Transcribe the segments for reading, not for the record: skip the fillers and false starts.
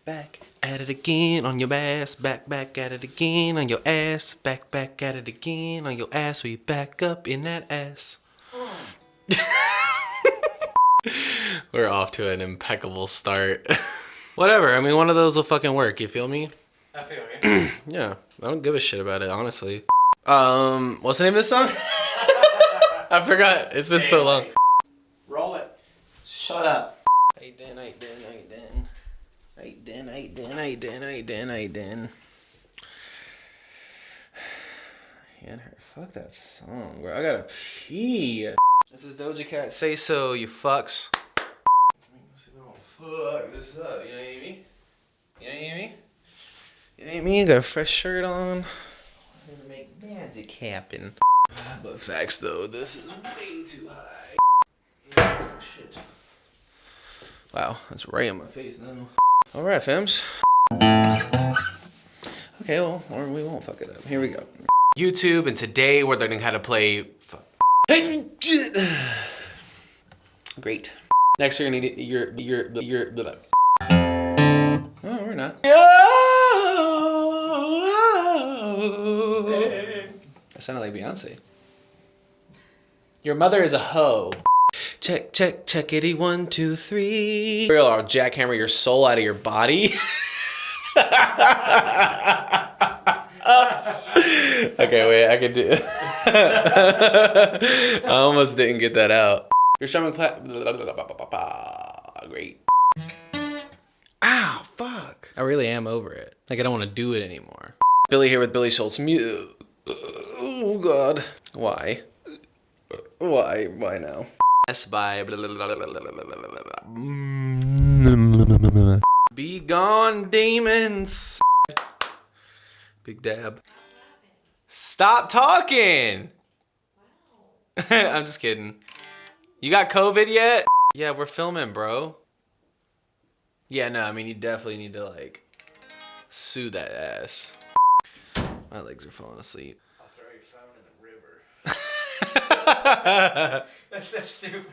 back at it again on your ass, back at it again on your ass, back at it again on your ass. We back up in that ass. We're off to an impeccable start. Whatever, I mean, one of those will fucking work, you feel me? I feel you. Yeah, I don't give a shit about it, honestly. What's the name of this song? I forgot, it's been so long. Roll it. Shut up. Ain't done. Can't hurt. Fuck that song, bro. I gotta pee. This is Doja Cat. Say so, you fucks. Fuck this up. You know what I mean? You know what I mean? You know what I mean? Got a fresh shirt on. I'm gonna make magic happen. But facts though, this is way too high. Oh, shit. Wow, that's right in my face now. Alright, fams. Okay, well, or we won't fuck it up. Here we go. YouTube, and today we're learning how to play. Great. Next, you're gonna need your. Oh, we're not. I sounded like Beyonce. Your mother is a hoe. Check, checkity, 1, 2, 3. I'll jackhammer your soul out of your body. Okay, wait, I can do it. I almost didn't get that out. Your stomach great. Ow, fuck. I really am over it. Like, I don't want to do it anymore. Billy here with Billy Shultz. Oh, God. Why? Why now? Yes, bye. Be gone, demons. Big dab. Stop talking. I'm just kidding. You got COVID yet? Yeah, we're filming, bro. Yeah, no, I mean, you definitely need to, like, sue that ass. My legs are falling asleep. I'll throw your phone in the river. That's so stupid.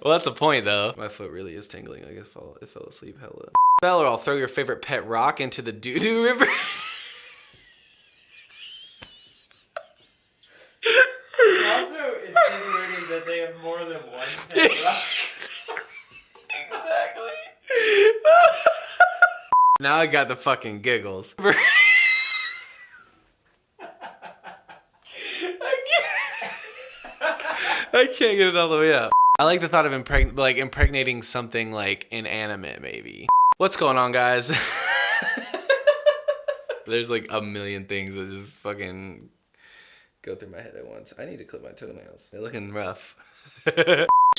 Well, that's a point, though. My foot really is tingling. I guess it fell asleep hella. Bell, or I'll throw your favorite pet rock into the doo-doo river. It's also insinuating that they have more than one pet rock. Exactly. Now I got the fucking giggles. I can't get it all the way up. I like the thought of impregnating something like inanimate, maybe. What's going on, guys? There's like a million things that just fucking go through my head at once. I need to clip my toenails. They're looking rough.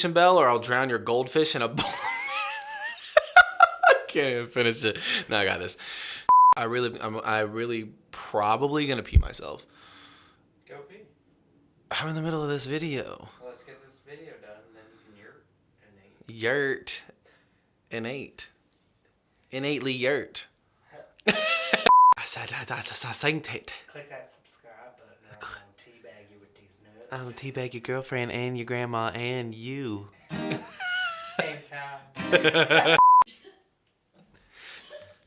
Bell, or I'll drown your goldfish in a bowl. I can't even finish it. No, I got this. I really probably gonna pee myself. Go pee. I'm in the middle of this video. Well, let's get this video done, and then you can Yurt. Innately yurt. I said that's a saint. click that subscribe button. I'm gonna teabag you with these nuts. I'm gonna teabag your girlfriend and your grandma and you. Same time.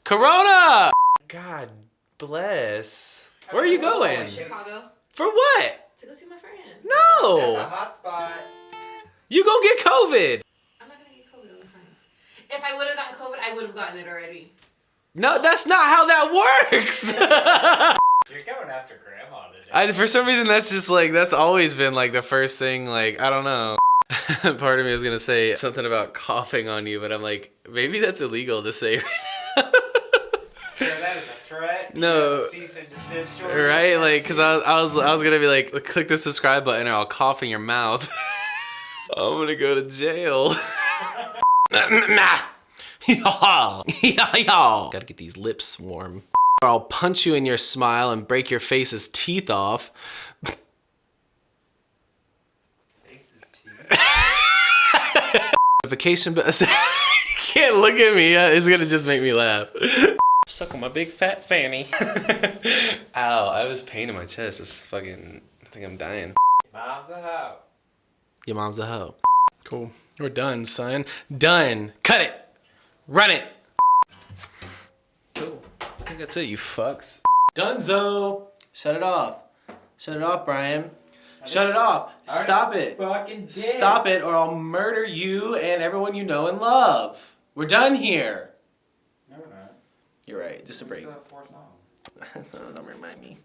Corona! God bless. Where are you going? Chicago. For what? To go see my friend. No! That's a hot spot. You gonna get COVID. I'm not gonna get COVID. I'm fine. If I would have gotten COVID, I would have gotten it already. No, that's not how that works. You're going after grandma today. For some reason, that's just like, that's always been like the first thing, like, I don't know. Part of me is gonna say something about coughing on you, but I'm like, maybe that's illegal to say right now. Sure, that is a threat. No. Cease and desist order. Right? Like, cause I was gonna be like, click the subscribe button or I'll cough in your mouth. I'm gonna go to jail. Gotta get these lips warm. Or I'll punch you in your smile and break your face's teeth off. Face's teeth. Vacation, but you can't look at me. It's gonna just make me laugh. Suck on my big fat fanny. Ow, I have this pain in my chest. It's fucking, I think I'm dying. Your mom's a hoe. Your mom's a hoe. Cool. We're done, son. Done. Cut it. Run it. think that's it, you fucks. Dunzo! Shut it off. Shut it off, Brian. Shut it off. Stop it. Fucking did. Stop it, or I'll murder you and everyone you know and love. We're done here. No, we're not. You're right. Just a break. We still have 4 songs. Don't remind me.